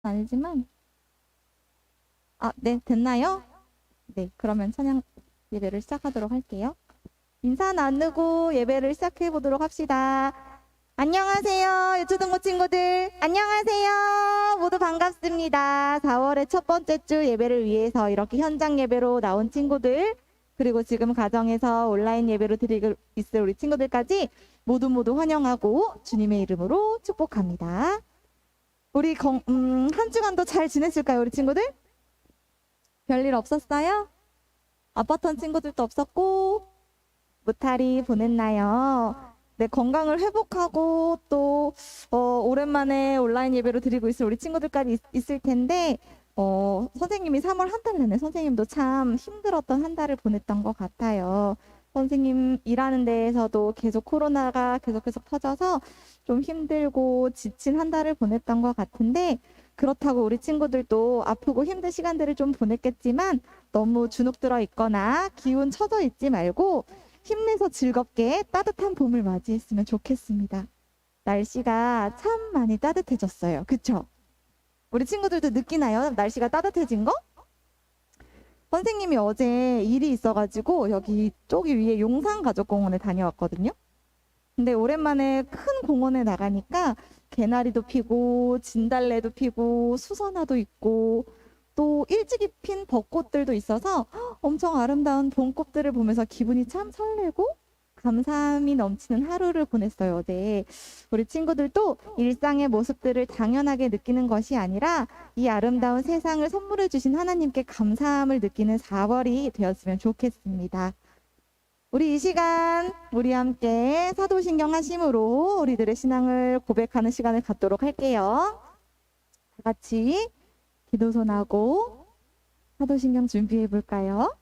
아니지만 네, 됐나요? 네, 그러면 찬양 예배를 시작하도록 할게요. 인사 나누고 예배를 시작해 보도록 합시다. 안녕하세요, 유초등부 친구들. 안녕하세요. 모두 반갑습니다. 4월의 첫 번째 주 예배를 위해서 이렇게 현장 예배로 나온 친구들, 그리고 지금 가정에서 온라인 예배로 드리고 있을 우리 친구들까지 모두 환영하고 주님의 이름으로 축복합니다. 우리 한 주간도 잘 지냈을까요, 우리 친구들? 별일 없었어요? 아팠던 친구들도 없었고 무탈히 보냈나요? 네, 건강을 회복하고 또 오랜만에 온라인 예배로 드리고 있을 우리 친구들까지 있을 텐데 선생님이 3월 한 달 내내 선생님도 참 힘들었던 한 달을 보냈던 것 같아요. 선생님 일하는 데에서도 계속 코로나가 계속 터져서 좀 힘들고 지친 한 달을 보냈던 것 같은데, 그렇다고 우리 친구들도 아프고 힘든 시간들을 좀 보냈겠지만 너무 주눅 들어 있거나 기운 처져 있지 말고 힘내서 즐겁게 따뜻한 봄을 맞이했으면 좋겠습니다. 날씨가 참 많이 따뜻해졌어요. 그쵸? 우리 친구들도 느끼나요? 날씨가 따뜻해진 거? 선생님이 어제 일이 있어가지고 여기 저기 위에 용산가족공원에 다녀왔거든요. 근데 오랜만에 큰 공원에 나가니까 개나리도 피고 진달래도 피고 수선화도 있고 또 일찍이 핀 벚꽃들도 있어서 엄청 아름다운 봄꽃들을 보면서 기분이 참 설레고 감사함이 넘치는 하루를 보냈어요, 어제. 우리 친구들도 일상의 모습들을 당연하게 느끼는 것이 아니라 이 아름다운 세상을 선물해 주신 하나님께 감사함을 느끼는 4월이 되었으면 좋겠습니다. 우리 이 시간 우리 함께 사도신경 하심으로 우리들의 신앙을 고백하는 시간을 갖도록 할게요. 다 같이 기도손하고 사도신경 준비해 볼까요?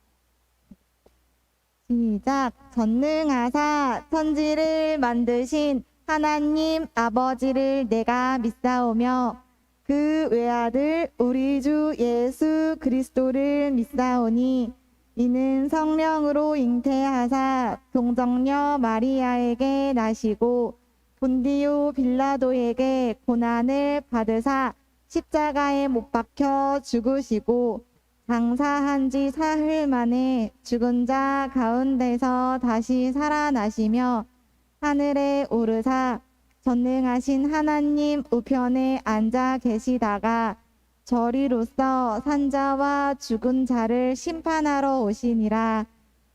시작. 전능하사 천지를 만드신 하나님 아버지를 내가 믿사오며 그 외아들 우리 주 예수 그리스도를 믿사오니 이는 성령으로 잉태하사 동정녀 마리아에게 나시고 본디오 빌라도에게 고난을 받으사 십자가에 못 박혀 죽으시고 장사한 지 사흘 만에 죽은 자 가운데서 다시 살아나시며 하늘에 오르사 전능하신 하나님 우편에 앉아 계시다가 저리로서 산자와 죽은 자를 심판하러 오시니라.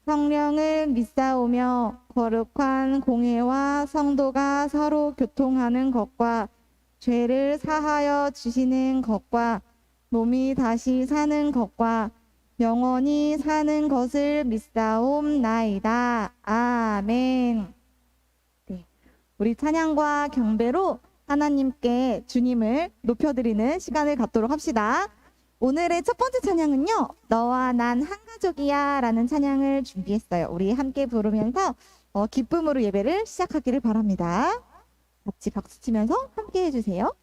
성령을 믿사오며 거룩한 공회와 성도가 서로 교통하는 것과 죄를 사하여 주시는 것과 몸이 다시 사는 것과 영원히 사는 것을 믿사옵나이다. 아멘. 네, 우리 찬양과 경배로 하나님께 주님을 높여드리는 시간을 갖도록 합시다. 오늘의 첫 번째 찬양은요, 너와 난 한 가족이야 라는 찬양을 준비했어요. 우리 함께 부르면서 기쁨으로 예배를 시작하기를 바랍니다. 같이 박수 치면서 함께 해주세요.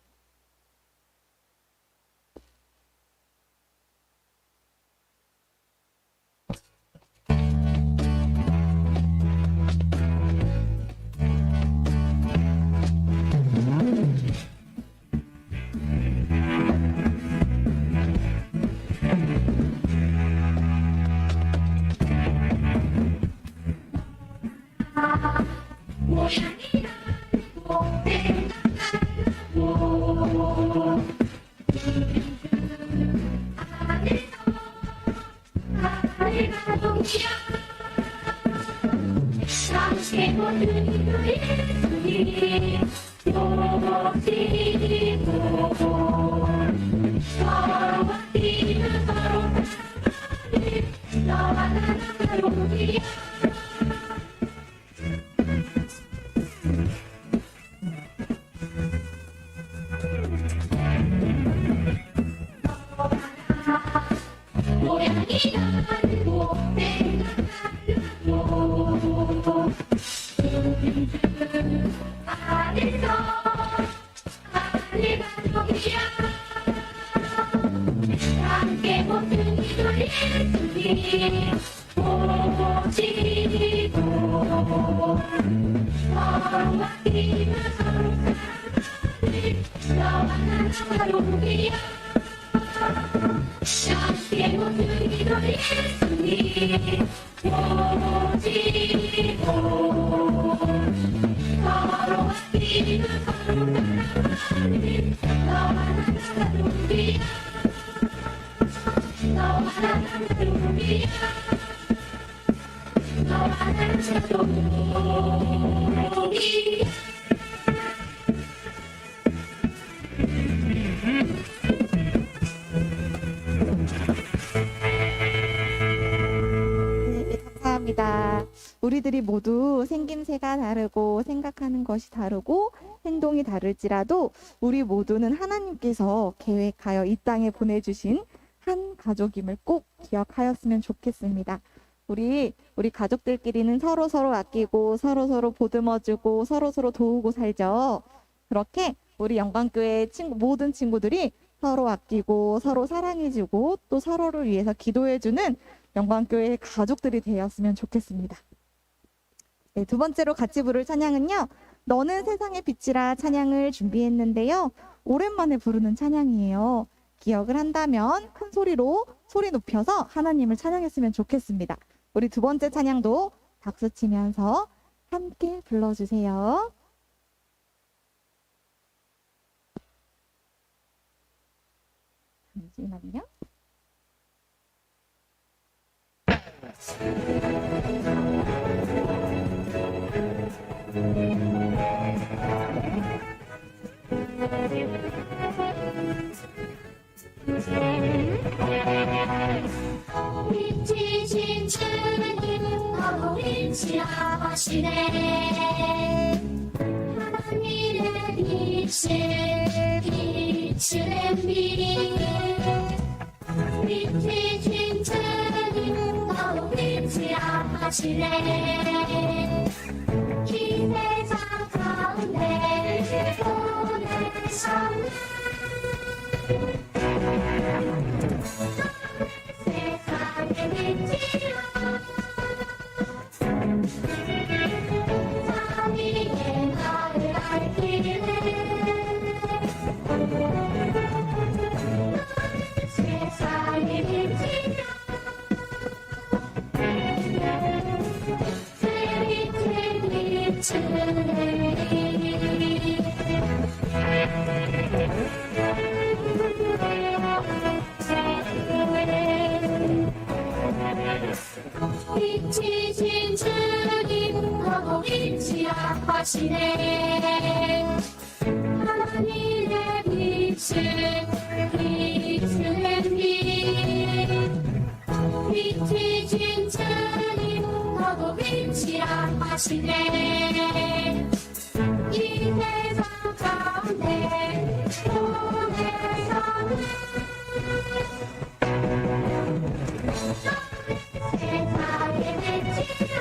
너와 할렐루야 함께 모든 기도 예수님 모지고 서로 아끼는 서로 사랑하는 너와 나 할렐루야 너와 나 할렐루야 너와 나 할렐루야 네, 감사합니다. 우리들이 모두 생김새가 다르고 생각하는 것이 다르고 행동이 다를지라도 우리 모두는 하나님께서 계획하여 이 땅에 보내주신 한 가족임을 꼭 기억하였으면 좋겠습니다. 우리 가족들끼리는 서로 아끼고 서로 보듬어주고 서로 도우고 살죠. 그렇게 우리 영광교회 모든 친구들이 서로 아끼고 서로 사랑해주고 또 서로를 위해서 기도해주는 영광교회 가족들이 되었으면 좋겠습니다. 네, 두 번째로 같이 부를 찬양은요. 너는 세상의 빛이라 찬양을 준비했는데요. 오랜만에 부르는 찬양이에요. 기억을 한다면 큰 소리로 소리 높여서 하나님을 찬양했으면 좋겠습니다. 우리 두 번째 찬양도 박수 치면서 함께 불러주세요. 잠시만요. 빛이신 주님 너무 위치하시네 하나님의 빛을 비추는 빛 빛이신 주님 너무 위치하시네 이 세상 가운데 보내셨네 세상의 빛이라 자비의 나를 알기를 세상의 빛이라 새 빛을 비추네 빛이신 주님 너무 위치하시네 하나님의 빛을 비추는 빛 빛이신 주님 너무 위치하시네 이 세상 가운데 보내셨네 세상의 빛이라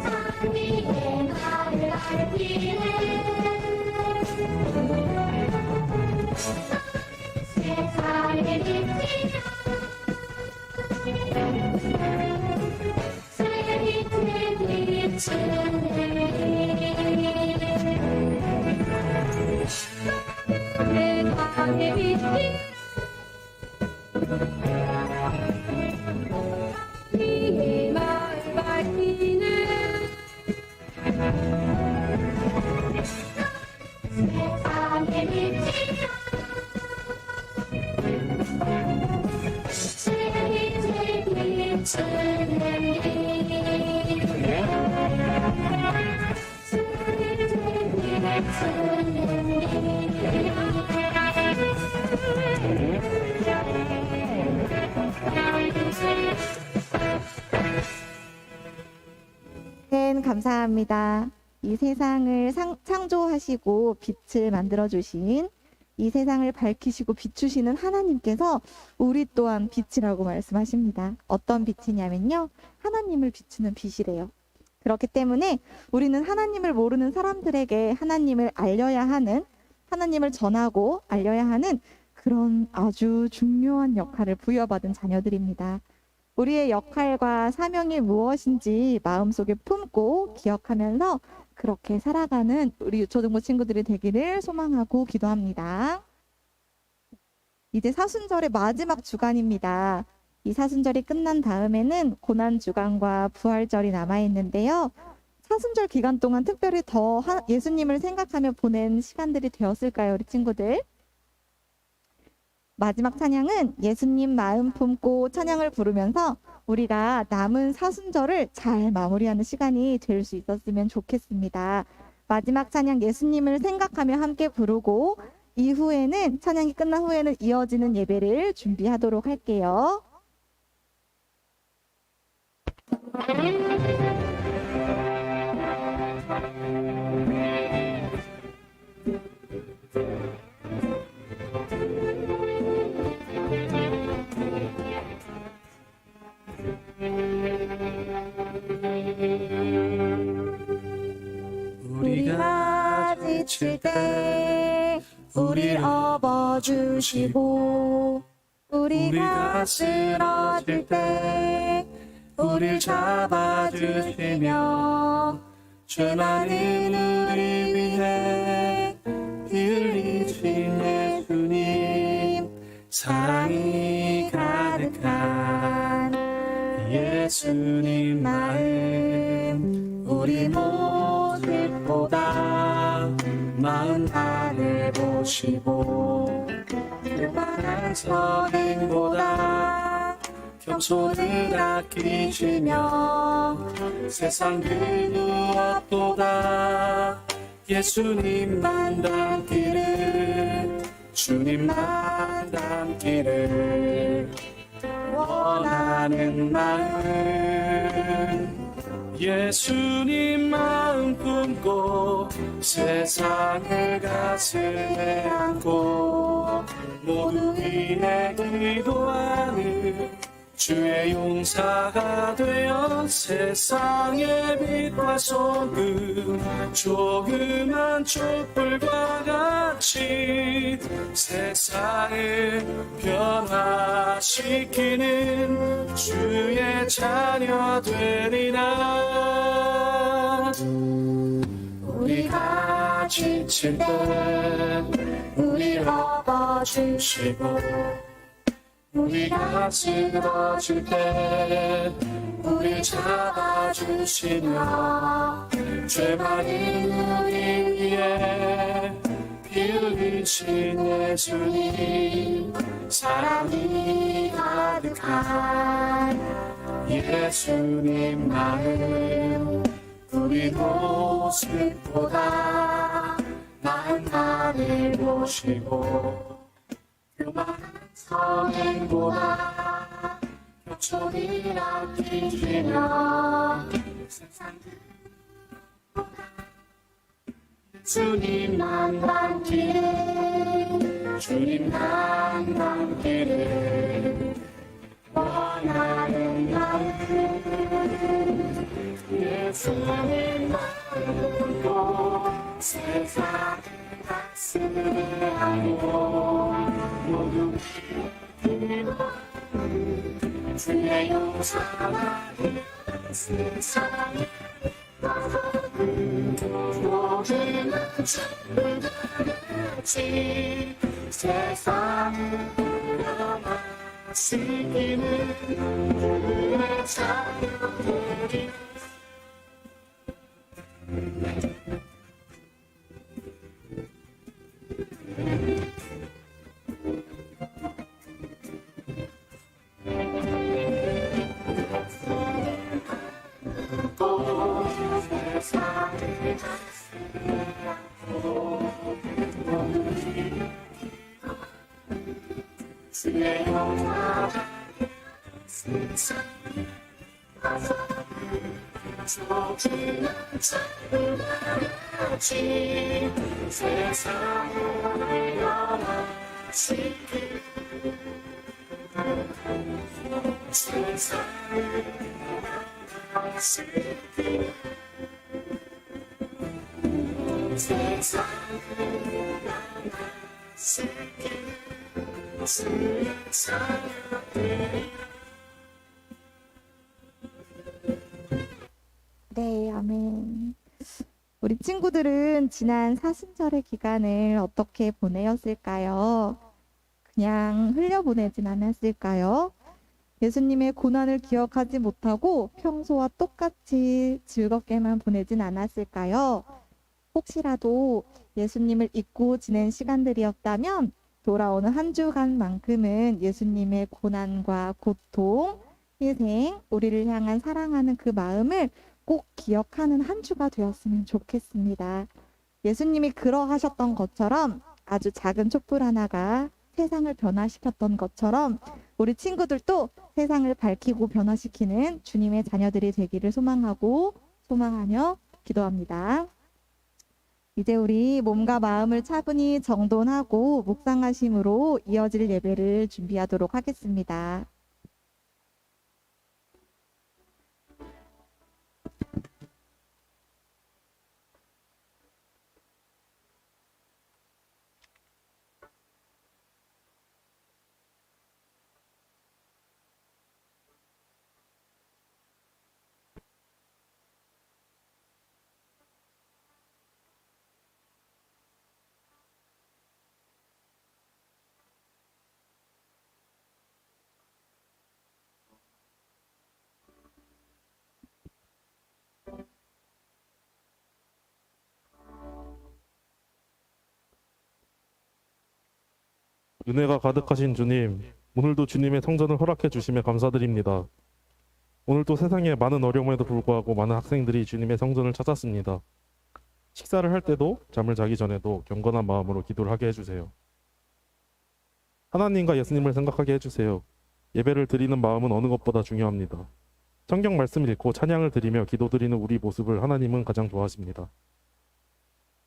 자비의 나를 알기를 세상의 빛이라 새 빛을 비추네 세상의 빛이라 이 마을 밝히는 세상의 빛이라 새 빛을 비추는 새 빛을 네, 감사합니다. 이 세상을 창조하시고 빛을 만들어주신 이 세상을 밝히시고 비추시는 하나님께서 우리 또한 빛이라고 말씀하십니다. 어떤 빛이냐면요. 하나님을 비추는 빛이래요. 그렇기 때문에 우리는 하나님을 모르는 사람들에게 하나님을 알려야 하는, 하나님을 전하고 알려야 하는 그런 아주 중요한 역할을 부여받은 자녀들입니다. 우리의 역할과 사명이 무엇인지 마음속에 품고 기억하면서 그렇게 살아가는 우리 유초등부 친구들이 되기를 소망하고 기도합니다. 이제 사순절의 마지막 주간입니다. 이 사순절이 끝난 다음에는 고난주간과 부활절이 남아있는데요. 사순절 기간 동안 특별히 더 예수님을 생각하며 보낸 시간들이 되었을까요, 우리 친구들? 마지막 찬양은 예수님 마음 품고 찬양을 부르면서 우리가 남은 사순절을 잘 마무리하는 시간이 될 수 있었으면 좋겠습니다. 마지막 찬양 예수님을 생각하며 함께 부르고 이후에는 찬양이 끝난 후에는 이어지는 예배를 준비하도록 할게요. 우리가 지칠 때 우릴 업어주시고 우리가 쓰러질 때 우릴 잡아주시며 죄많은 우리 위해 피 흘리신 예수님 사랑이 가득한 예수님 마음 우리 모습보다 마음 하늘 보시고 그만한 선행보다 겸손을 아끼시며 세상 그 무엇보다 예수님만 닮기를 주님만 닮기를 원하는 마음 예수님 마음 품고 세상을 가슴에 안고 모두 위해 기도하는 주의 용사가 되어 세상의 빛과 소금 조그만 촛불과 같이 세상을 변화시키는 주의 자녀 되리라. 우리가 지칠 때 우리 업어주시고 우리가 쓰러질 때 우리 잡아주시며 죄 많은 우리 위해 피 흘리신 예수님 사랑이 가득한 예수님 마음 우리 모습보다 나은 나를 보시고 그만한 선행보다 겸손히 아끼시며 세상 그보다 주님만 닮기를 주님만 닮기를 원하는 마음 예수님 마음 품고 세상을 가슴에 안고 모두 주의 용사가 세상에 모든 같이 세상을 변화시키는 그의 자녀들이 주의 용사가 세상에 조그만 작은아치 세상을 변화시키는 세상을 변화시키는 세상을 변화시키는 주의 자녀들. 네, 아멘. 우리 친구들은 지난 사순절의 기간을 어떻게 보내었을까요? 그냥 흘려보내진 않았을까요? 예수님의 고난을 기억하지 못하고 평소와 똑같이 즐겁게만 보내진 않았을까요? 혹시라도 예수님을 잊고 지낸 시간들이었다면 돌아오는 한 주간만큼은 예수님의 고난과 고통, 희생, 우리를 향한 사랑하는 그 마음을 꼭 기억하는 한 주가 되었으면 좋겠습니다. 예수님이 그러하셨던 것처럼 아주 작은 촛불 하나가 세상을 변화시켰던 것처럼 우리 친구들도 세상을 밝히고 변화시키는 주님의 자녀들이 되기를 소망하며 기도합니다. 이제 우리 몸과 마음을 차분히 정돈하고 묵상하심으로 이어질 예배를 준비하도록 하겠습니다. 은혜가 가득하신 주님, 오늘도 주님의 성전을 허락해 주심에 감사드립니다. 오늘도 세상에 많은 어려움에도 불구하고 많은 학생들이 주님의 성전을 찾았습니다. 식사를 할 때도 잠을 자기 전에도 경건한 마음으로 기도를 하게 해주세요. 하나님과 예수님을 생각하게 해주세요. 예배를 드리는 마음은 어느 것보다 중요합니다. 성경 말씀을 읽고 찬양을 드리며 기도드리는 우리 모습을 하나님은 가장 좋아하십니다.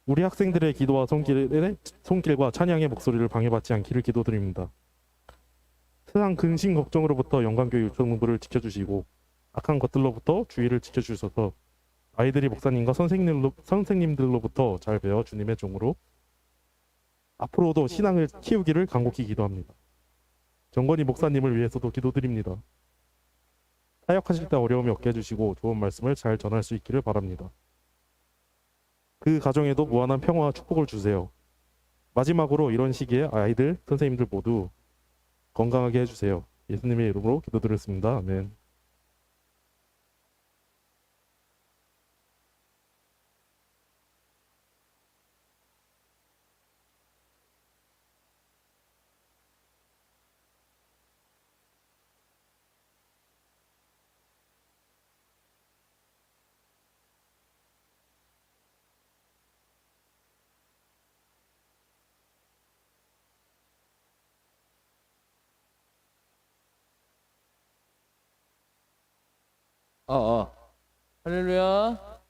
우리 학생들의 기도와 손길과 찬양의 목소리를 방해받지 않기를 기도드립니다. 세상 근심 걱정으로부터 영광교회 유초등부를 지켜주시고 악한 것들로부터 주의를 지켜주셔서 아이들이 목사님과 선생님들로부터 잘 배워 주님의 종으로 앞으로도 신앙을 키우기를 간곡히 기도합니다. 정건희 목사님을 위해서도 기도드립니다. 사역하실 때 어려움이 없게 해주시고 좋은 말씀을 잘 전할 수 있기를 바랍니다. 그 가정에도 무한한 평화와 축복을 주세요. 마지막으로 이런 시기에 아이들, 선생님들 모두 건강하게 해주세요. 예수님의 이름으로 기도드렸습니다. 아멘. 할렐루야.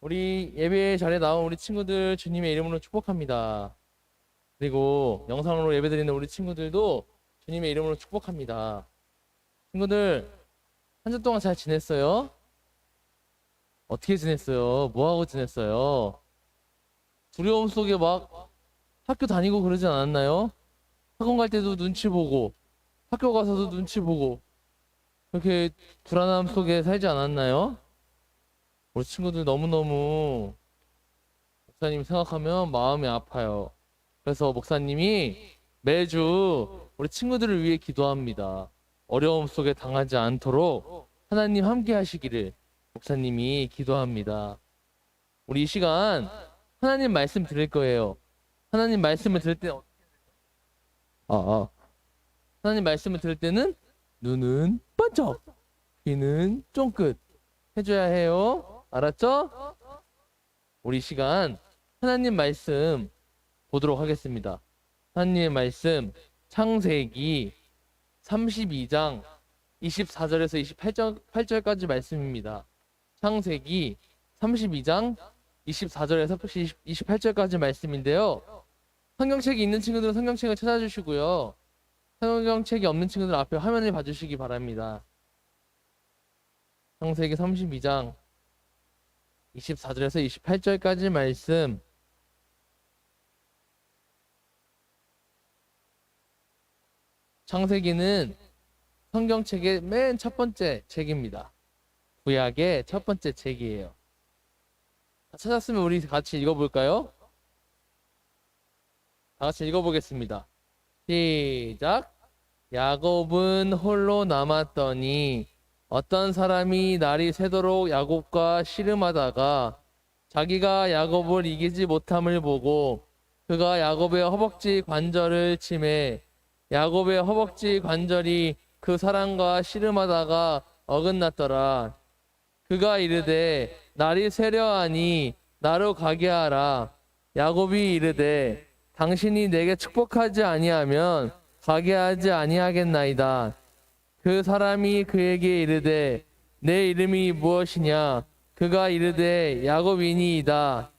우리 예배 자리에 나온 우리 친구들 주님의 이름으로 축복합니다. 그리고 영상으로 예배드리는 우리 친구들도 주님의 이름으로 축복합니다. 친구들, 한 주 동안 잘 지냈어요? 어떻게 지냈어요? 뭐 하고 지냈어요? 두려움 속에 막 학교 다니고 그러지 않았나요? 학원 갈 때도 눈치 보고 학교 가서도 눈치 보고 그렇게 불안함 속에 살지 않았나요? 우리 친구들 너무너무 목사님 생각하면 마음이 아파요. 그래서 목사님이 매주 우리 친구들을 위해 기도합니다. 어려움 속에 당하지 않도록 하나님 함께 하시기를 목사님이 기도합니다. 우리 이 시간 하나님 말씀 들을 거예요. 하나님 말씀을 들을 때 하나님 말씀을 들을 때는 눈은 번쩍, 귀는 쫑긋 해줘야 해요. 알았죠? 우리 이 시간 하나님 말씀 보도록 하겠습니다. 하나님의 말씀 창세기 32장 24절에서 28절까지 말씀입니다. 창세기 32장 24절에서 28절까지 말씀인데요. 성경책이 있는 친구들은 성경책을 찾아주시고요. 성경책이 없는 친구들 앞에 화면을 봐주시기 바랍니다. 창세기 32장 24절에서 28절까지 말씀. 창세기는 성경책의 맨 첫 번째 책입니다. 구약의 첫 번째 책이에요. 찾았으면 우리 같이 읽어볼까요? 다 같이 읽어보겠습니다. 시작. 야곱은 홀로 남았더니 어떤 사람이 날이 새도록 야곱과 씨름하다가 자기가 야곱을 이기지 못함을 보고 그가 야곱의 허벅지 관절을 치매 야곱의 허벅지 관절이 그 사람과 씨름하다가 어긋났더라. 그가 이르되 날이 새려하니 나로 가게 하라. 야곱이 이르되 당신이 내게 축복하지 아니하면 가게 하지 아니하겠나이다. 그 사람이 그에게 이르되 내 이름이 무엇이냐? 그가 이르되 야곱이니이다.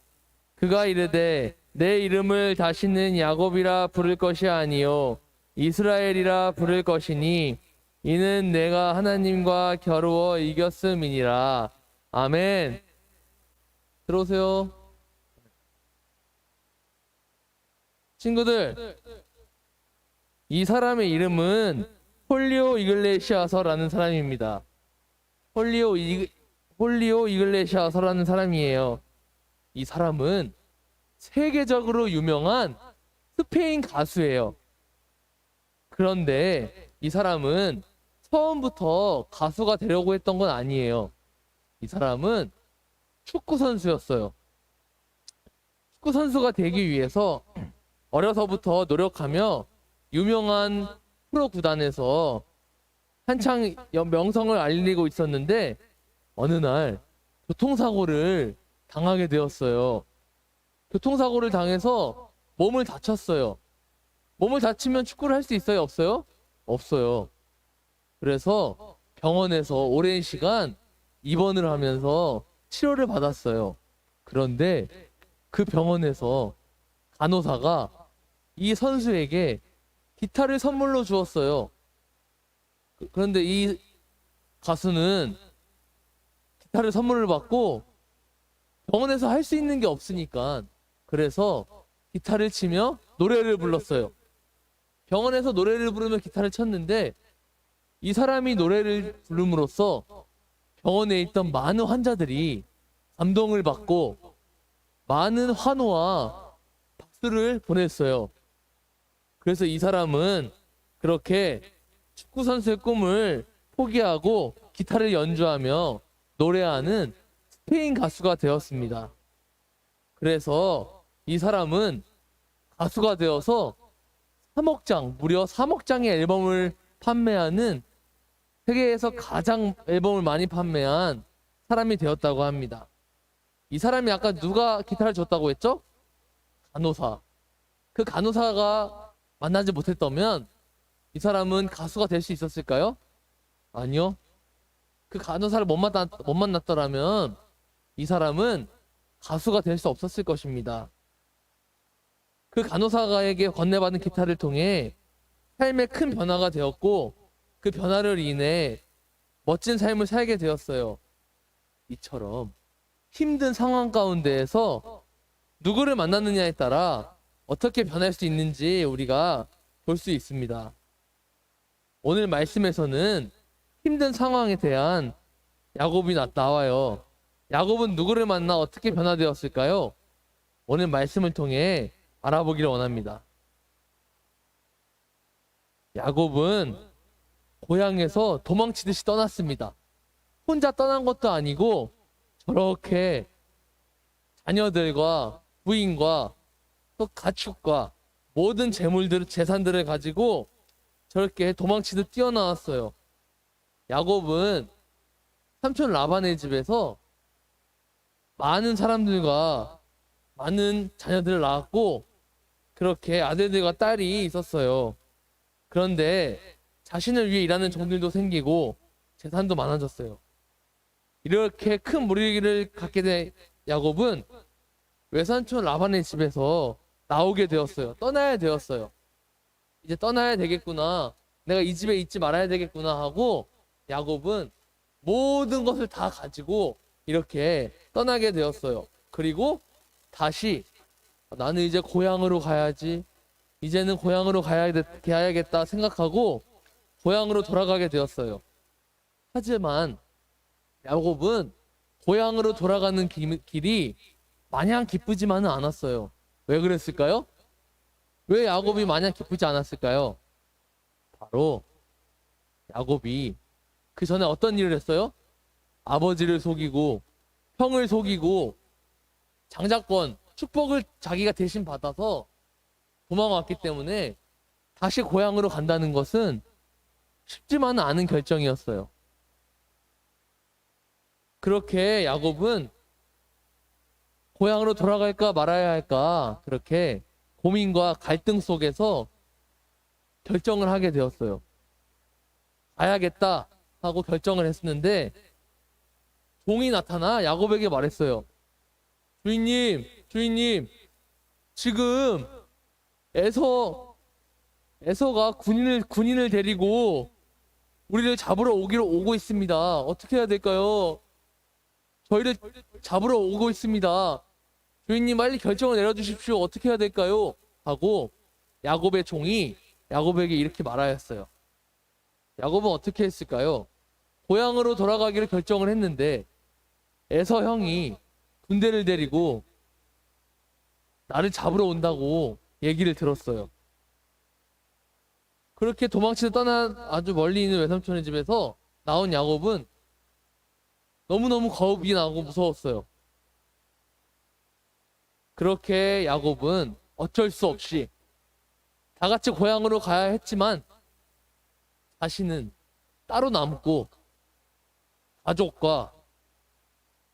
그가 이르되 내 이름을 다시는 야곱이라 부를 것이 아니요 이스라엘이라 부를 것이니 이는 내가 하나님과 겨루어 이겼음이니라. 아멘. 들어오세요. 친구들, 이 사람의 이름은 홀리오 이글레시아서라는 사람입니다. 홀리오 이글레시아서라는 사람이에요. 이 사람은 세계적으로 유명한 스페인 가수예요. 그런데 이 사람은 처음부터 가수가 되려고 했던 건 아니에요. 이 사람은 축구 선수였어요. 축구 선수가 되기 위해서 어려서부터 노력하며 유명한 프로 구단에서 한창 명성을 알리고 있었는데 어느 날 교통사고를 당하게 되었어요. 교통사고를 당해서 몸을 다쳤어요. 몸을 다치면 축구를 할 수 있어요? 없어요? 없어요. 그래서 병원에서 오랜 시간 입원을 하면서 치료를 받았어요. 그런데 그 병원에서 간호사가 이 선수에게 기타를 선물로 주었어요. 그런데 이 가수는 기타를 선물을 받고 병원에서 할 수 있는 게 없으니까 그래서 기타를 치며 노래를 불렀어요. 병원에서 노래를 부르며 기타를 쳤는데 이 사람이 노래를 부름으로써 병원에 있던 많은 환자들이 감동을 받고 많은 환호와 박수를 보냈어요. 그래서 이 사람은 그렇게 축구 선수의 꿈을 포기하고 기타를 연주하며 노래하는 스페인 가수가 되었습니다. 그래서 이 사람은 가수가 되어서 3억 장, 무려 3억 장의 앨범을 판매하는 세계에서 가장 앨범을 많이 판매한 사람이 되었다고 합니다. 이 사람이 아까 누가 기타를 줬다고 했죠? 간호사. 그 간호사가 만나지 못했다면 이 사람은 가수가 될 수 있었을까요? 아니요. 그 간호사를 못 만났더라면 이 사람은 가수가 될 수 없었을 것입니다. 그 간호사에게 건네받은 기타를 통해 삶에 큰 변화가 되었고 그 변화를 인해 멋진 삶을 살게 되었어요. 이처럼 힘든 상황 가운데에서 누구를 만났느냐에 따라 어떻게 변할 수 있는지 우리가 볼 수 있습니다. 오늘 말씀에서는 힘든 상황에 대한 야곱이 나와요. 야곱은 누구를 만나 어떻게 변화되었을까요? 오늘 말씀을 통해 알아보기를 원합니다. 야곱은 고향에서 도망치듯이 떠났습니다. 혼자 떠난 것도 아니고 저렇게 자녀들과 부인과 또 가축과 모든 재산들을 가지고 저렇게 도망치듯 뛰어나왔어요. 야곱은 삼촌 라반의 집에서 많은 사람들과 많은 자녀들을 낳았고 그렇게 아들들과 딸이 있었어요. 그런데 자신을 위해 일하는 종들도 생기고 재산도 많아졌어요. 이렇게 큰 무리를 갖게 된 야곱은 외삼촌 라반의 집에서 나오게 되었어요. 떠나야 되었어요. 이제 떠나야 되겠구나. 내가 이 집에 있지 말아야 되겠구나 하고 야곱은 모든 것을 다 가지고 이렇게 떠나게 되었어요. 그리고 다시 나는 이제 고향으로 가야지. 이제는 고향으로 가야겠다 생각하고 고향으로 돌아가게 되었어요. 하지만 야곱은 고향으로 돌아가는 길이 마냥 기쁘지만은 않았어요. 왜 그랬을까요? 왜 야곱이 마냥 기쁘지 않았을까요? 바로 야곱이 그 전에 어떤 일을 했어요? 아버지를 속이고 형을 속이고 장자권 축복을 자기가 대신 받아서 도망왔기 때문에 다시 고향으로 간다는 것은 쉽지만은 않은 결정이었어요. 그렇게 야곱은 고향으로 돌아갈까 말아야 할까 그렇게 고민과 갈등 속에서 결정을 하게 되었어요. 가야겠다 하고 결정을 했었는데 종이 나타나 야곱에게 말했어요. 주인님, 지금 에서가 군인을 데리고 우리를 잡으러 오고 있습니다. 어떻게 해야 될까요? 저희를 잡으러 오고 있습니다. 주인님 빨리 결정을 내려주십시오. 어떻게 해야 될까요? 하고 야곱의 종이 야곱에게 이렇게 말하였어요. 야곱은 어떻게 했을까요? 고향으로 돌아가기를 결정을 했는데 에서 형이 군대를 데리고 나를 잡으러 온다고 얘기를 들었어요. 그렇게 도망치다 떠난 아주 멀리 있는 외삼촌의 집에서 나온 야곱은 너무너무 겁이 나고 무서웠어요. 그렇게 야곱은 어쩔 수 없이 다 같이 고향으로 가야 했지만 자신은 따로 남고 가족과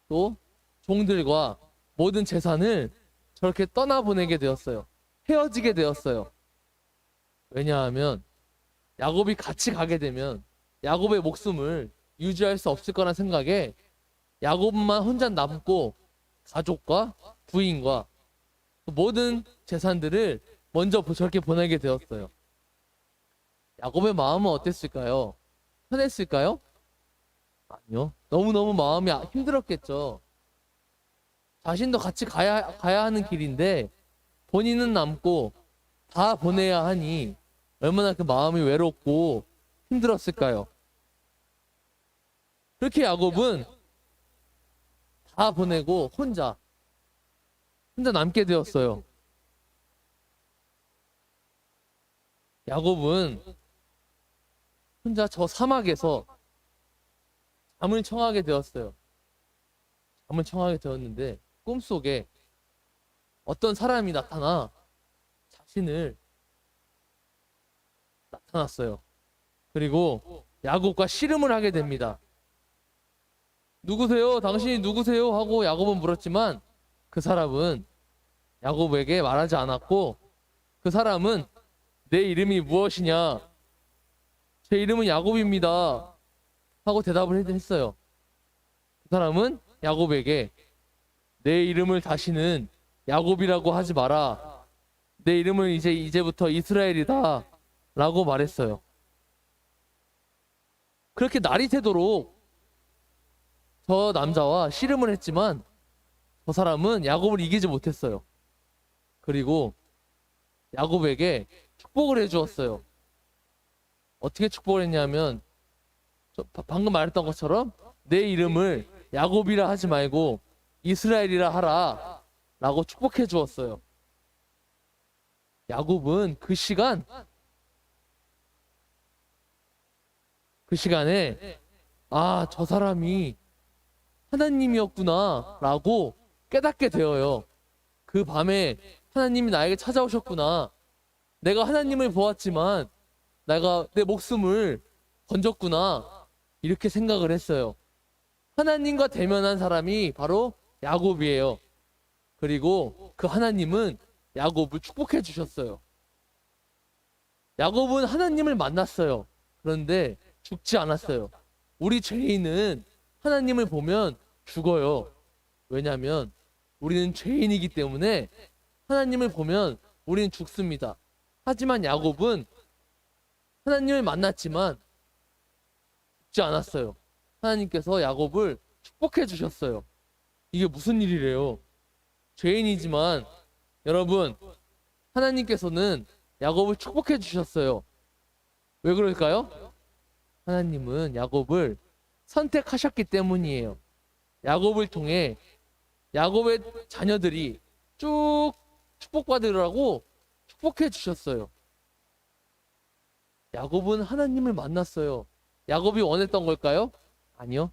또 종들과 모든 재산을 저렇게 떠나보내게 되었어요. 헤어지게 되었어요. 왜냐하면 야곱이 같이 가게 되면 야곱의 목숨을 유지할 수 없을 거란 생각에 야곱만 혼자 남고 가족과 부인과 모든 재산들을 먼저 저렇게 보내게 되었어요. 야곱의 마음은 어땠을까요? 편했을까요? 아니요. 너무너무 마음이 힘들었겠죠. 자신도 같이 가야 하는 길인데 본인은 남고 다 보내야 하니 얼마나 그 마음이 외롭고 힘들었을까요? 그렇게 야곱은 다 보내고 혼자 남게 되었어요. 야곱은 혼자 저 사막에서 잠을 청하게 되었어요. 잠을 청하게 되었는데 꿈속에 어떤 사람이 나타났어요. 그리고 야곱과 씨름을 하게 됩니다. 누구세요? 당신이 누구세요? 하고 야곱은 물었지만 그 사람은 야곱에게 말하지 않았고 그 사람은 내 이름이 무엇이냐? 제 이름은 야곱입니다. 하고 대답을 했어요. 그 사람은 야곱에게 내 이름을 다시는 야곱이라고 하지 마라. 내 이름은 이제부터 이스라엘이다. 라고 말했어요. 그렇게 날이 새도록 저 남자와 씨름을 했지만 저 사람은 야곱을 이기지 못했어요. 그리고 야곱에게 축복을 해주었어요. 어떻게 축복을 했냐면 방금 말했던 것처럼 내 이름을 야곱이라 하지 말고 이스라엘이라 하라 라고 축복해 주었어요. 야곱은 그 시간에 저 사람이 하나님이었구나 라고 깨닫게 되어요. 그 밤에 하나님이 나에게 찾아오셨구나. 내가 하나님을 보았지만 내가 내 목숨을 건졌구나. 이렇게 생각을 했어요. 하나님과 대면한 사람이 바로 야곱이에요. 그리고 그 하나님은 야곱을 축복해 주셨어요. 야곱은 하나님을 만났어요. 그런데 죽지 않았어요. 우리 죄인은 하나님을 보면 죽어요. 왜냐하면 우리는 죄인이기 때문에 하나님을 보면 우리는 죽습니다. 하지만 야곱은 하나님을 만났지만 죽지 않았어요. 하나님께서 야곱을 축복해 주셨어요. 이게 무슨 일이래요? 죄인이지만 여러분, 하나님께서는 야곱을 축복해 주셨어요. 왜 그럴까요? 하나님은 야곱을 선택하셨기 때문이에요. 야곱을 통해 야곱의 자녀들이 쭉 축복받으라고 축복해 주셨어요. 야곱은 하나님을 만났어요. 야곱이 원했던 걸까요? 아니요.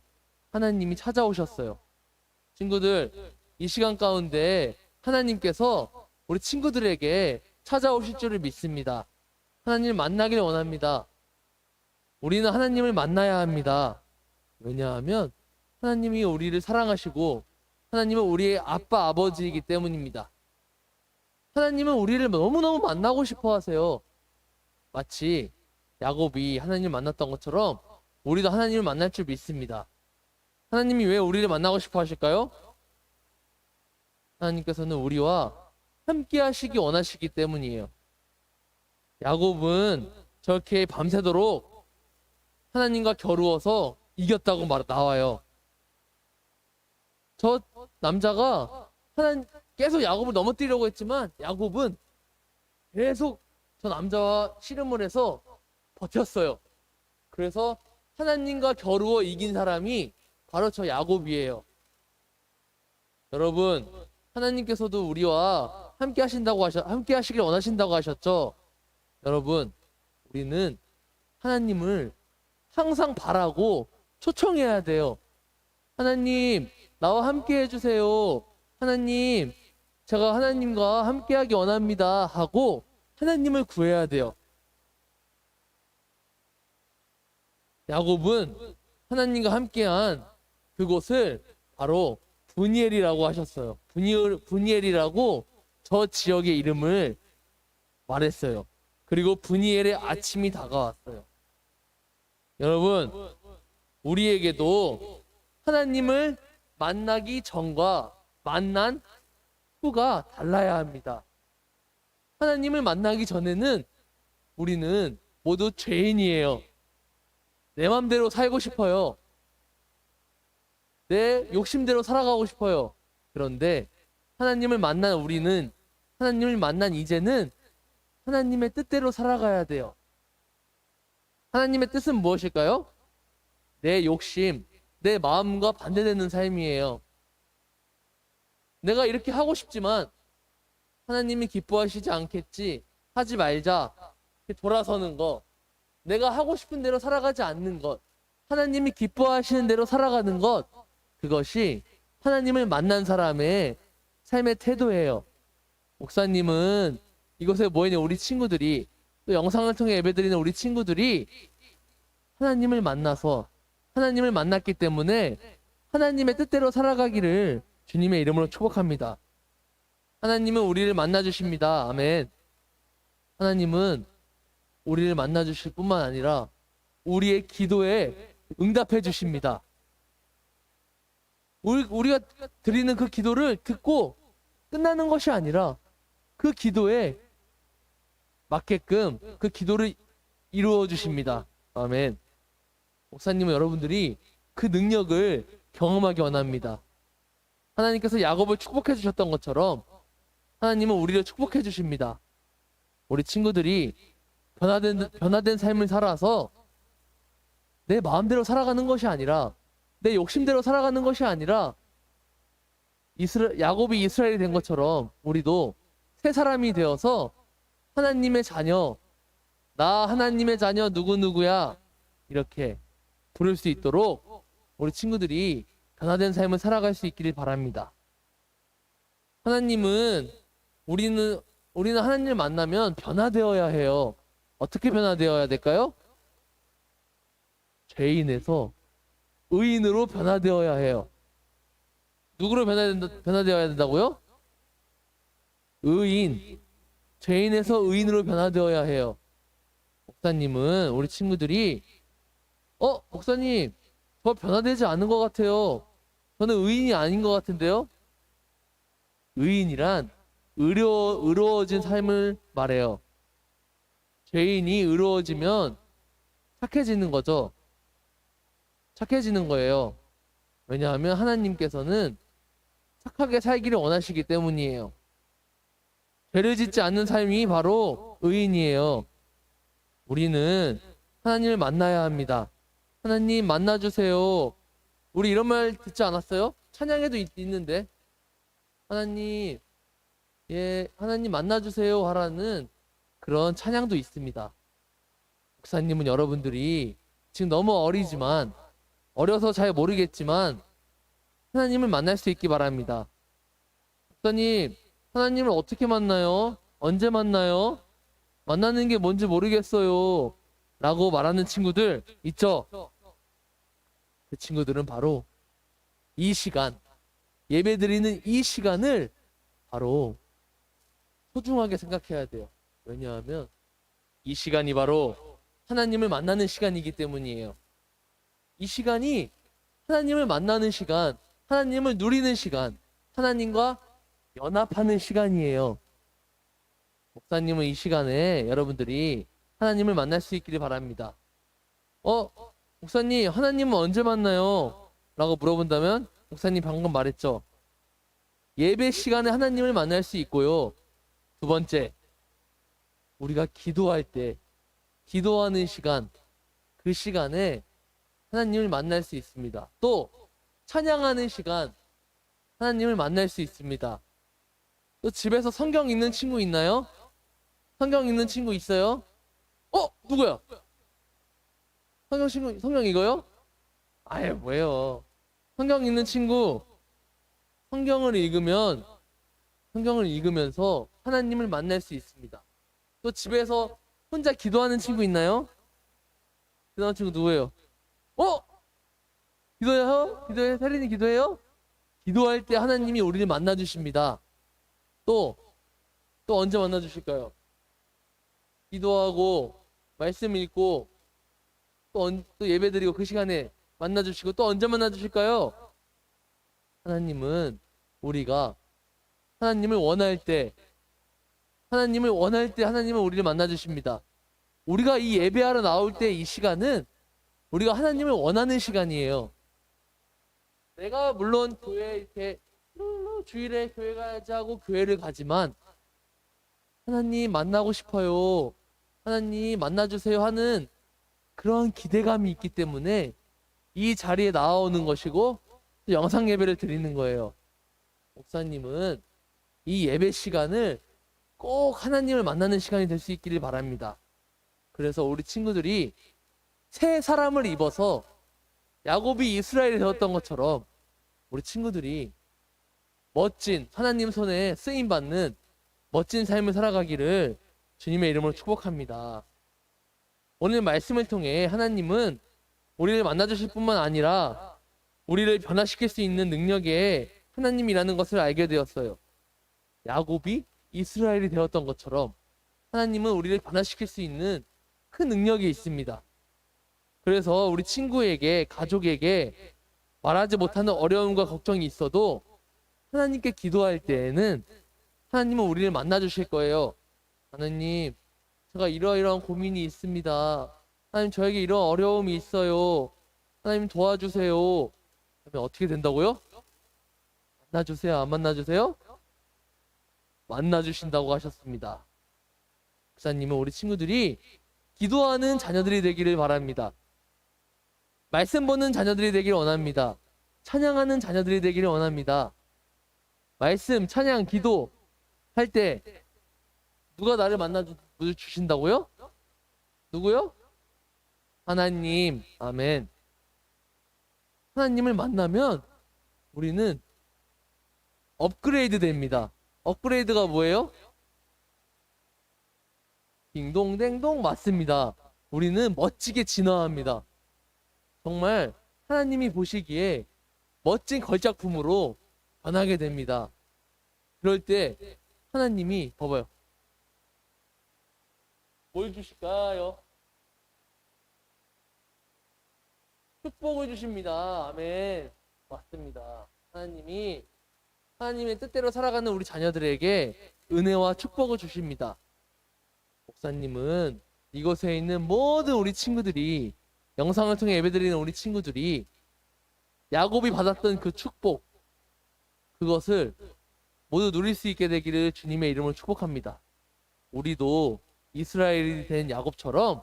하나님이 찾아오셨어요. 친구들, 이 시간 가운데 하나님께서 우리 친구들에게 찾아오실 줄을 믿습니다. 하나님을 만나기를 원합니다. 우리는 하나님을 만나야 합니다. 왜냐하면 하나님이 우리를 사랑하시고 하나님은 우리의 아빠, 아버지이기 때문입니다. 하나님은 우리를 너무너무 만나고 싶어 하세요. 마치 야곱이 하나님을 만났던 것처럼 우리도 하나님을 만날 줄 믿습니다. 하나님이 왜 우리를 만나고 싶어 하실까요? 하나님께서는 우리와 함께 하시기 원하시기 때문이에요. 야곱은 저렇게 밤새도록 하나님과 겨루어서 이겼다고 나와요. 저 남자가 계속 야곱을 넘어뜨리려고 했지만 야곱은 계속 저 남자와 씨름을 해서 버텼어요. 그래서 하나님과 겨루어 이긴 사람이 바로 저 야곱이에요. 여러분, 하나님께서도 우리와 함께 하시길 원하신다고 하셨죠? 여러분, 우리는 하나님을 항상 바라고 초청해야 돼요. 하나님, 나와 함께 해주세요. 하나님, 제가 하나님과 함께하기 원합니다. 하고 하나님을 구해야 돼요. 야곱은 하나님과 함께한 그곳을 바로 브니엘이라고 하셨어요. 브니엘이라고 저 지역의 이름을 말했어요. 그리고 브니엘의 아침이 다가왔어요. 여러분, 우리에게도 하나님을 만나기 전과 만난 후가 달라야 합니다. 하나님을 만나기 전에는 우리는 모두 죄인이에요. 내 맘대로 살고 싶어요. 내 욕심대로 살아가고 싶어요. 그런데 하나님을 만난 우리는, 하나님을 만난 이제는 하나님의 뜻대로 살아가야 돼요. 하나님의 뜻은 무엇일까요? 내 욕심, 내 마음과 반대되는 삶이에요. 내가 이렇게 하고 싶지만 하나님이 기뻐하시지 않겠지, 하지 말자, 이렇게 돌아서는 거, 내가 하고 싶은 대로 살아가지 않는 것, 하나님이 기뻐하시는 대로 살아가는 것, 그것이 하나님을 만난 사람의 삶의 태도예요. 목사님은 이곳에 모이는 우리 친구들이, 또 영상을 통해 예배드리는 우리 친구들이 하나님을 만나서 하나님을 만났기 때문에 하나님의 뜻대로 살아가기를 주님의 이름으로 축복합니다. 하나님은 우리를 만나주십니다. 아멘. 하나님은 우리를 만나주실 뿐만 아니라 우리의 기도에 응답해 주십니다. 우리가 드리는 그 기도를 듣고 끝나는 것이 아니라 그 기도에 맞게끔 그 기도를 이루어 주십니다. 아멘. 목사님은 여러분들이 그 능력을 경험하기 원합니다. 하나님께서 야곱을 축복해 주셨던 것처럼 하나님은 우리를 축복해 주십니다. 우리 친구들이 변화된 삶을 살아서 내 마음대로 살아가는 것이 아니라, 내 욕심대로 살아가는 것이 아니라, 야곱이 이스라엘이 된 것처럼 우리도 새 사람이 되어서 하나님의 자녀, 나 하나님의 자녀 누구누구야, 이렇게 부를 수 있도록 우리 친구들이 변화된 삶을 살아갈 수 있기를 바랍니다. 우리는 하나님을 만나면 변화되어야 해요. 어떻게 변화되어야 될까요? 죄인에서 의인으로 변화되어야 해요. 누구로 변화되어야 된다고요? 의인. 죄인에서 의인으로 변화되어야 해요. 목사님은 우리 친구들이 목사님, 저 변화되지 않은 것 같아요. 저는 의인이 아닌 것 같은데요? 의인이란 의로워진 삶을 말해요. 죄인이 의로워지면 착해지는 거죠. 착해지는 거예요. 왜냐하면 하나님께서는 착하게 살기를 원하시기 때문이에요. 죄를 짓지 않는 삶이 바로 의인이에요. 우리는 하나님을 만나야 합니다. 하나님 만나주세요. 우리 이런 말 듣지 않았어요? 찬양에도 있는데 하나님, 예, 하나님 만나주세요 하라는 그런 찬양도 있습니다. 목사님은 여러분들이 지금 너무 어리지만, 어려서 잘 모르겠지만 하나님을 만날 수 있기 바랍니다. 목사님, 하나님을 어떻게 만나요? 언제 만나요? 만나는 게 뭔지 모르겠어요 라고 말하는 친구들 있죠? 그 친구들은 바로 이 시간, 예배드리는 이 시간을 바로 소중하게 생각해야 돼요. 왜냐하면 이 시간이 바로 하나님을 만나는 시간이기 때문이에요. 이 시간이 하나님을 만나는 시간, 하나님을 누리는 시간, 하나님과 연합하는 시간이에요. 목사님은 이 시간에 여러분들이 하나님을 만날 수 있기를 바랍니다. 목사님, 하나님은 언제 만나요? 라고 물어본다면 목사님 방금 말했죠. 예배 시간에 하나님을 만날 수 있고요. 두 번째, 우리가 기도할 때, 기도하는 시간, 그 시간에 하나님을 만날 수 있습니다. 또 찬양하는 시간, 하나님을 만날 수 있습니다. 또 집에서 성경 읽는 친구 있나요? 성경 읽는 친구 있어요? 누구야? 성경 읽어요? 아예 뭐예요? 성경 읽는 친구, 성경을 읽으면서 하나님을 만날 수 있습니다. 또 집에서 혼자 기도하는 친구 있나요? 기도하는 친구 누구예요? 기도해요? 기도해? 세린이 기도해요? 기도할 때 하나님이 우리를 만나 주십니다. 또 언제 만나 주실까요? 기도하고 말씀 읽고 또 예배 드리고 그 시간에 만나 주시고 또 언제 만나 주실까요? 하나님은 우리가 하나님을 원할 때 하나님은 우리를 만나 주십니다. 우리가 이 예배하러 나올 때 이 시간은 우리가 하나님을 원하는 시간이에요. 내가 물론 교회 이렇게 주일에 교회 가야지 하고 교회를 가지만 하나님 만나고 싶어요. 하나님 만나주세요 하는 그런 기대감이 있기 때문에 이 자리에 나오는 것이고 또 영상 예배를 드리는 거예요. 목사님은 이 예배 시간을 꼭 하나님을 만나는 시간이 될 수 있기를 바랍니다. 그래서 우리 친구들이 새 사람을 입어서 야곱이 이스라엘이 되었던 것처럼 우리 친구들이 멋진 하나님 손에 쓰임받는 멋진 삶을 살아가기를 주님의 이름으로 축복합니다. 오늘 말씀을 통해 하나님은 우리를 만나주실 뿐만 아니라 우리를 변화시킬 수 있는 능력의 하나님이라는 것을 알게 되었어요. 야곱이 이스라엘이 되었던 것처럼 하나님은 우리를 변화시킬 수 있는 큰 능력이 있습니다. 그래서 우리 친구에게, 가족에게 말하지 못하는 어려움과 걱정이 있어도 하나님께 기도할 때에는 하나님은 우리를 만나 주실 거예요. 하나님, 제가 이러이러한 고민이 있습니다. 하나님, 저에게 이런 어려움이 있어요. 하나님 도와주세요. 그러면 어떻게 된다고요? 만나주세요? 안 만나주세요? 만나주신다고 하셨습니다. 목사님은 우리 친구들이 기도하는 자녀들이 되기를 바랍니다. 말씀 보는 자녀들이 되기를 원합니다. 찬양하는 자녀들이 되기를 원합니다. 말씀, 찬양, 기도 할 때 누가 나를 만나 주신다고요? 누구요? 하나님. 아멘. 하나님을 만나면 우리는 업그레이드 됩니다. 업그레이드가 뭐예요? 딩동댕동 맞습니다. 우리는 멋지게 진화합니다. 정말 하나님이 보시기에 멋진 걸작품으로 변하게 됩니다. 그럴 때 하나님이 봐봐요. 뭘 주실까요? 축복을 주십니다. 아멘. 맞습니다. 하나님의 뜻대로 살아가는 우리 자녀들에게 은혜와 축복을 주십니다. 목사님은 이곳에 있는 모든 우리 친구들이, 영상을 통해 예배드리는 우리 친구들이 야곱이 받았던 그 축복, 그것을 모두 누릴 수 있게 되기를 주님의 이름으로 축복합니다. 우리도 이스라엘이 된 야곱처럼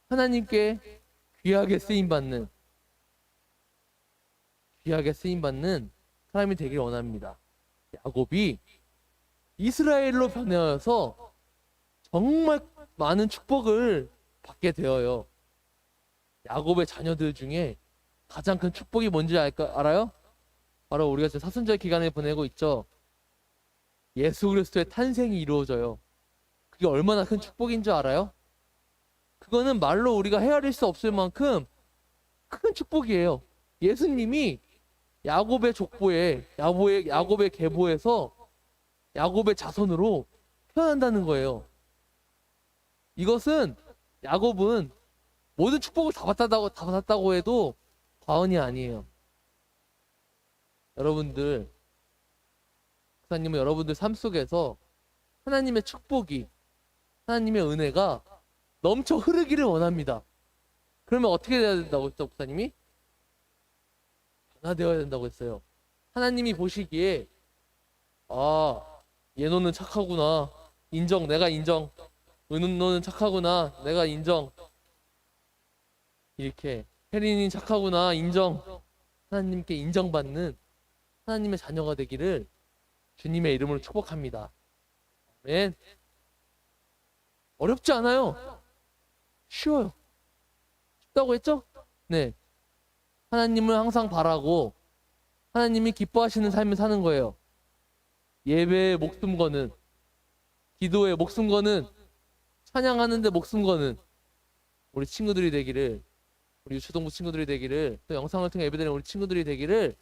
하나님께 귀하게 쓰임받는 사람이 되길 원합니다. 야곱이 이스라엘로 변해서 정말 많은 축복을 받게 되어요. 야곱의 자녀들 중에 가장 큰 축복이 뭔지 알아요? 바로 우리가 지금 사순절 기간을 보내고 있죠. 예수 그리스도의 탄생이 이루어져요. 그게 얼마나 큰 축복인 줄 알아요? 그거는 말로 우리가 헤아릴 수 없을 만큼 큰 축복이에요. 예수님이 야곱의 족보에 야곱의 계보에서 야곱의 자손으로 태어난다는 거예요. 이것은 야곱은 모든 축복을 다 받았다고 해도 과언이 아니에요. 여러분들, 목사님은 여러분들 삶 속에서 하나님의 축복이, 하나님의 은혜가 넘쳐 흐르기를 원합니다. 그러면 어떻게 돼야 된다고 했죠, 목사님이? 변화되어야 된다고 했어요. 하나님이 보시기에 얘노는 착하구나. 인정, 내가 인정. 너는 착하구나. 내가 인정. 이렇게 혜린이 착하구나. 인정. 하나님께 인정받는 하나님의 자녀가 되기를 주님의 이름으로 축복합니다. 아멘. 어렵지 않아요. 쉬워요. 쉽다고 했죠? 네. 하나님을 항상 바라고 하나님이 기뻐하시는 삶을 사는 거예요. 예배에 목숨 거는, 기도에 목숨 거는, 찬양하는데 목숨 거는 우리 친구들이 되기를, 우리 유초동부 친구들이 되기를, 또 영상을 통해 예배드리는 우리 친구들이 되기를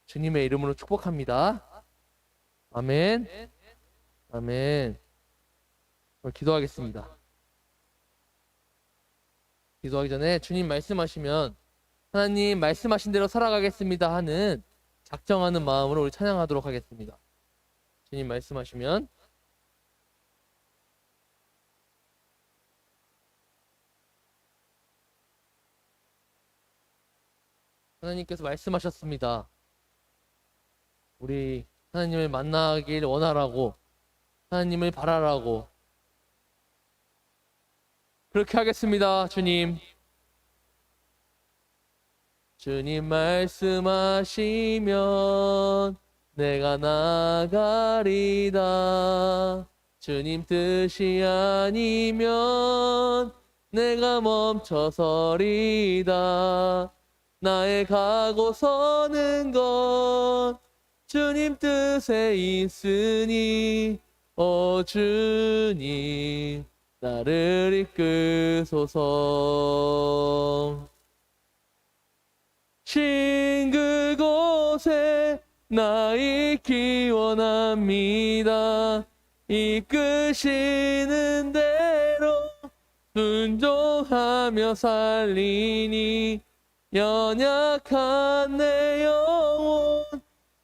주님의 이름으로 축복합니다. 아멘. 아멘. 오늘 기도하겠습니다. 기도하기 전에 주님 말씀하시면 하나님 말씀하신 대로 살아가겠습니다 하는 작정하는 마음으로 우리 찬양하도록 하겠습니다. 주님 말씀하시면 하나님께서 말씀하셨습니다. 우리 하나님을 만나길 원하라고, 하나님을 바라라고. 그렇게 하겠습니다. 주님. 주님 말씀하시면 내가 나가리다. 주님 뜻이 아니면 내가 멈춰서리다. 나의 가고 서는 건 주님 뜻에 있으니 오 주님 나를 이끄소서. 신 그곳에 나 있기 원합니다. 이끄시는 대로 순종하며 살리니 연약한 내 영혼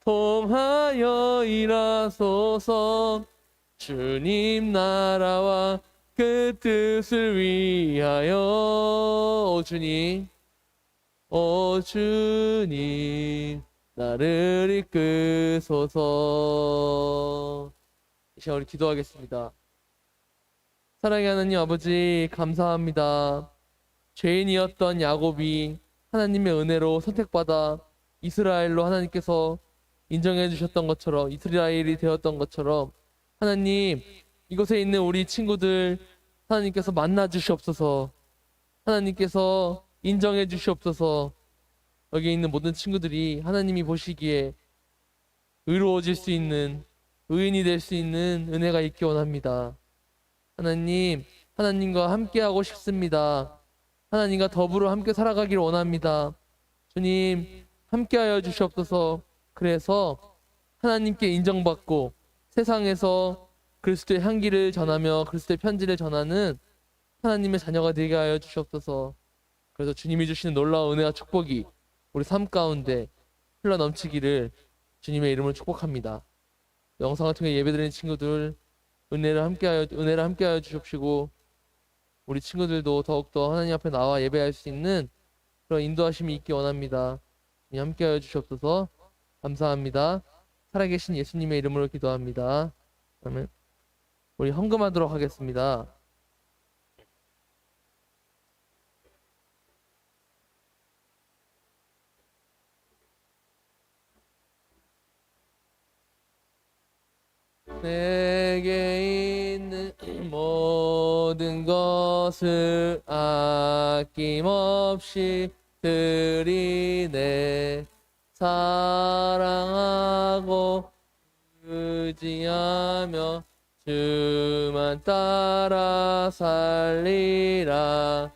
통하여 일하소서. 주님 나라와 그 뜻을 위하여 오 주님, 오 주님 나를 이끄소서. 이 시간 우리 기도하겠습니다. 사랑의 하나님 아버지 감사합니다. 죄인이었던 야곱이 하나님의 은혜로 선택받아 이스라엘로 하나님께서 인정해 주셨던 것처럼, 이스라엘이 되었던 것처럼 하나님 이곳에 있는 우리 친구들 하나님께서 만나 주시옵소서. 하나님께서 인정해 주시옵소서. 여기 있는 모든 친구들이 하나님이 보시기에 의로워질 수 있는, 의인이 될 수 있는 은혜가 있기 원합니다. 하나님, 하나님과 함께하고 싶습니다. 하나님과 더불어 함께 살아가길 원합니다. 주님, 함께하여 주시옵소서. 그래서 하나님께 인정받고 세상에서 그리스도의 향기를 전하며 그리스도의 편지를 전하는 하나님의 자녀가 되게 하여 주시옵소서. 그래서 주님이 주시는 놀라운 은혜와 축복이 우리 삶 가운데 흘러 넘치기를 주님의 이름으로 축복합니다. 영상을 통해 예배드리는 친구들 은혜를 함께하여 주십시고 우리 친구들도 더욱더 하나님 앞에 나와 예배할 수 있는 그런 인도하심이 있기 원합니다. 주님 함께하여 주시옵소서. 감사합니다. 살아계신 예수님의 이름으로 기도합니다. 아멘. 우리 헌금하도록 하겠습니다. 내게 있는 모든 것을 아낌없이 드리네. 사랑하고 의지하며 주만 따라 살리라.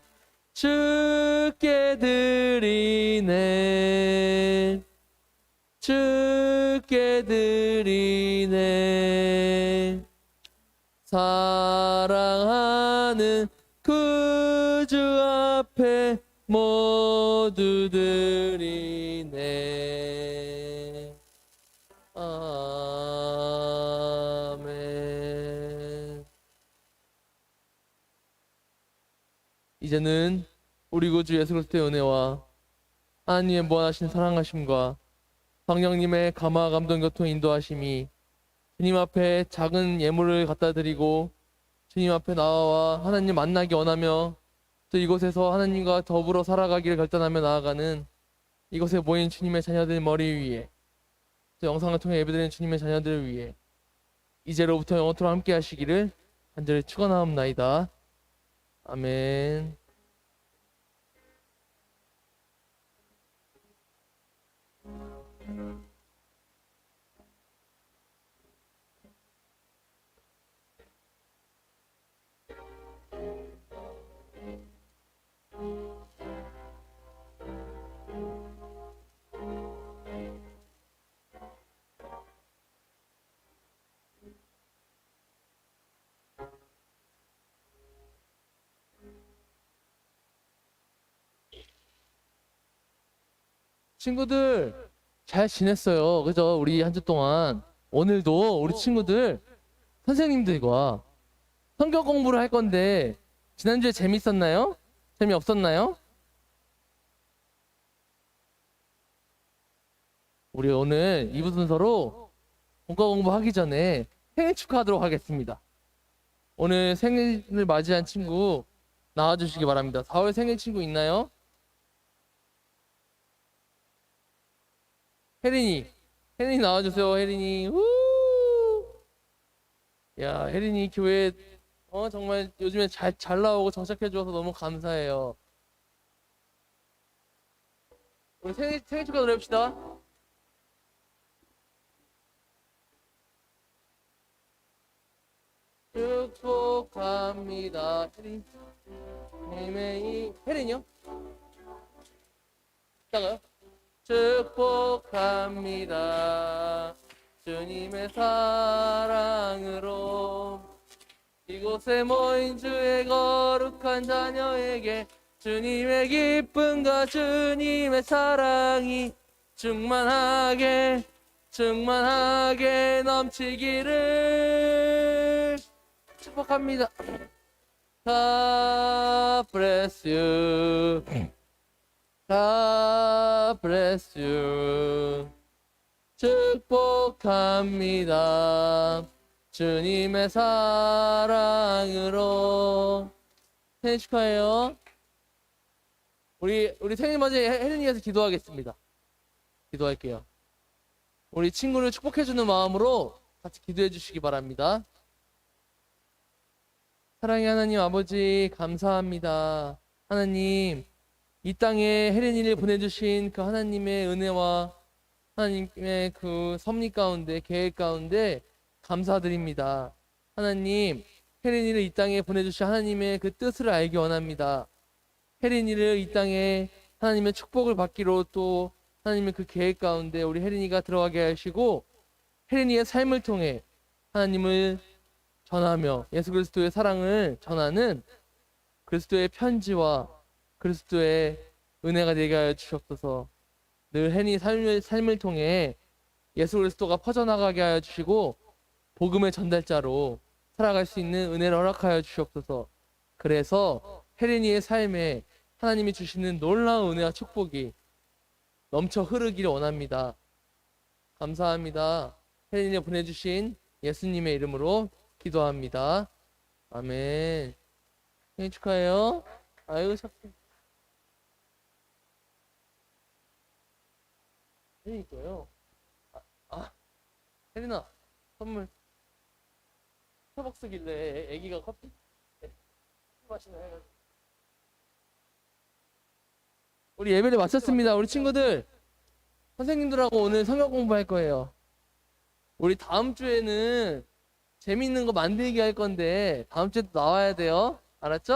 주께 드리네. 주께 드리네. 사랑하는 구주 앞에 모두 드리네. 아멘. 이제는 우리 구주 예수 그리스도의 은혜와 하나님의 무한하신 사랑하심과 성령님의 감화 감동 교통 인도하심이 주님 앞에 작은 예물을 갖다 드리고 주님 앞에 나와 하나님 만나기 원하며 또 이곳에서 하나님과 더불어 살아가기를 결단하며 나아가는 이곳에 모인 주님의 자녀들 머리 위에 또 영상을 통해 예배드리는 주님의 자녀들을 위해 이제로부터 영원토록 함께 하시기를 간절히 축원하옵나이다. 아멘. 친구들 잘 지냈어요. 그죠? 우리 한 주 동안 오늘도 우리 친구들 선생님들과 성경 공부를 할 건데 지난주에 재밌었나요? 재미없었나요? 우리 오늘 2부 순서로 본과 공부하기 전에 생일 축하하도록 하겠습니다. 오늘 생일을 맞이한 친구 나와주시기 바랍니다. 4월 생일 친구 있나요? 혜린이 나와주세요. 혜린이. 우! 야, 혜린이 교회 정말 요즘에 잘 나오고 정착해줘서 너무 감사해요. 우리 생일 축하 노래 합시다. 축복합니다. 혜린이요? 이따가요? 축복합니다. 주님의 사랑으로 이곳에 모인 주의 거룩한 자녀에게 주님의 기쁨과 주님의 사랑이 충만하게 넘치기를 축복합니다. God bless you. God bless you. 축복합니다. 주님의 사랑으로. 생일 축하해요. 우리 생일 맞이 혜린이에서 기도하겠습니다. 기도할게요. 우리 친구를 축복해주는 마음으로 같이 기도해 주시기 바랍니다. 사랑의 하나님 아버지 감사합니다. 하나님 이 땅에 혜린이를 보내주신 그 하나님의 은혜와 하나님의 그 섭리 가운데 계획 가운데 감사드립니다. 하나님 혜린이를 이 땅에 보내주신 하나님의 그 뜻을 알기 원합니다. 혜린이를 이 땅에 하나님의 축복을 받기로 또 하나님의 그 계획 가운데 우리 혜린이가 들어가게 하시고 혜린이의 삶을 통해 하나님을 전하며 예수 그리스도의 사랑을 전하는 그리스도의 편지와 그리스도의 은혜가 되게 하여 주시옵소서. 늘 혜린이 삶을 통해 예수 그리스도가 퍼져나가게 하여 주시고 복음의 전달자로 살아갈 수 있는 은혜를 허락하여 주시옵소서. 그래서 혜린이의 삶에 하나님이 주시는 놀라운 은혜와 축복이 넘쳐 흐르기를 원합니다. 감사합니다. 혜린이 보내주신 예수님의 이름으로 기도합니다. 아멘. 생일 축하해요. 아유 착해. 혜린이 거예요. 혜린아 선물. 스타벅스길래 애기가 커피 마시나 해가지고. 우리 예배를 마쳤습니다. 우리 친구들 선생님들하고 오늘 성경 공부할 거예요. 우리 다음 주에는 재밌는 거 만들기 할 건데 다음 주에 또 나와야 돼요. 알았죠?